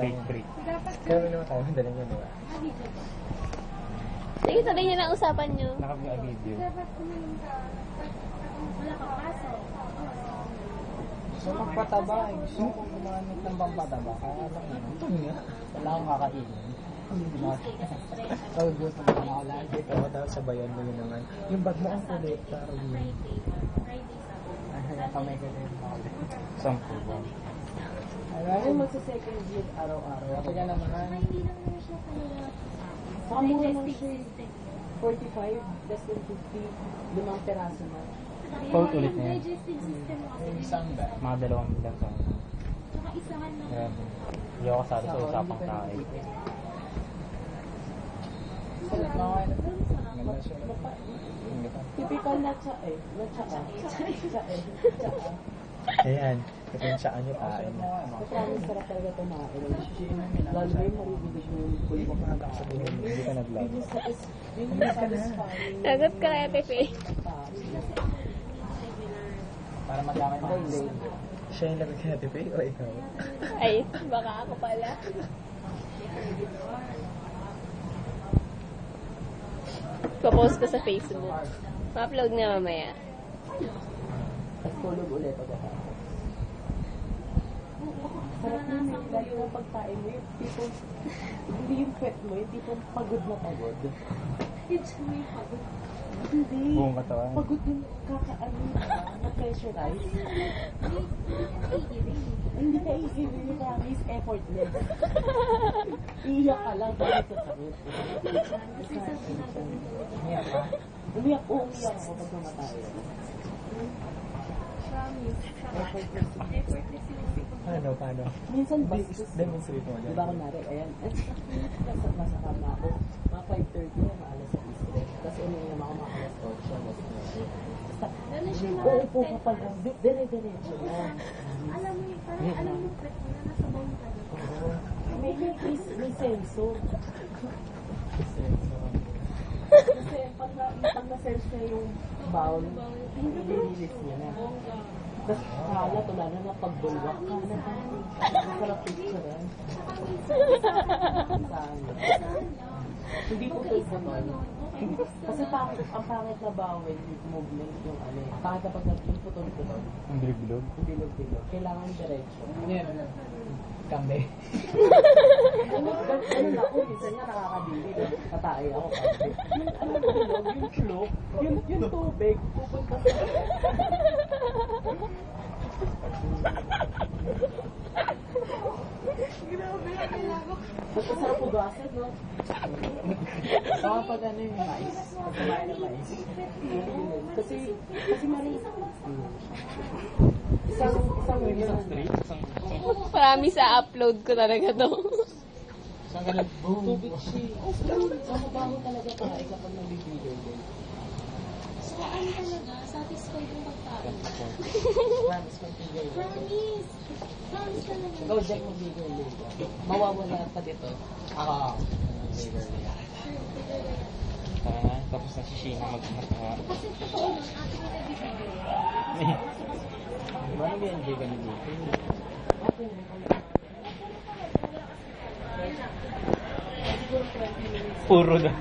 Break. Kaya mo naman tayo, hindi lang yun, diba? Sige, tuloy niyo na usapan niyo. Nakapag-video. Gusto magpataba eh. Gusto kong gumamit ng pampataba. Kaya lang yun. Ito nga. Wala akong kakainin. So, gusto mo na ako lagi. Pero dapat sabayan mo yun naman. Yung bag mo ang kulit. Pero yun. Kamay ko din. Sampu ba? Alam mo, magsa-second year araw-araw. Kaya naman. Kamura lang siya. 45, less than 50. 5 peraso na. Quote ulit na yan. Isang ba? Mga 2 lang sa akin. Grabe. Hindi ako kasali sa usapang tayo. Typical na tsa eh. Na tsa eh. Ayan. Ito yung saan nyo kain. Maraming sarap talaga tumain. Lalo yung maribigis mo yung full mo. Hindi ka nag-vlog. Yun yung satisfying. Sagot ka kaya, Tepe. Para magamit mo yung siya yung labig na tipi o ikaw? Ay, baka ako pala. Popost ko sa Facebook. Ma-upload na mamaya. At tulog ulit pagkatapos. Sarap yun eh. Lalo yung pagkain mo yung tipong, hindi yung pet mo, yung tipong pagod na pagod. Hindi. Buong katawan. Pagod yung kakaano na-pressurize. Hindi ka iiwi yung promise, effortless. Iiyak ka lang dahil sa sakit. Iyak ka? Umiyak ako pag namatay. Paano? Minsan bastos. Demonstrate mo dyan. Diba kunwari, ayan, nasa kama ako, mga 5:30 na, maalas sa isip. Tapos umiinom ako mga alas 8. Uupo ka pa lang, dire-diretso na. Alam mo yung parang, alam mo, pet mo na nasa bawang ka na. May senso. Kasi pag na-sense na yung bowl, i-release niya na. Tapos kalat, wala na na pagbulwak ka na. Masarap picture. Hindi ko pagkaman. Kasi ang pangit na bawal movement yung ano. Pangit na pag yung putol-putol. Ang bilog-bilog. Yung bilog-bilog. Kailangan diretso. Ano yan? Kambe. Ganun ako, minsan nga nakakadili. Patay ako. Yung ano bilog, yung flow, yung tubig, pupunta sa grabe, kailangan. Basta sarap ugasan, no? Saka pag ano yung mais. Pag kumain ng mais. Kasi mali. Isang Street? Marami sa upload ko talaga to. Saan ka nag-boom? tubig siya. Sa mabaho talaga tayo kapag nabibigay din. So, ano talaga? Satisfied yung pagkain. Promise magbigay. Promise! Promise talaga. Ikaw, Jack, magbigay din. Mawawala pa dito. Ako. Tara na, tapos na si Sheena magmatawa. Kasi totoo lang, ate ko nagbibigay. Ano ba yung vegan dito? Puro na.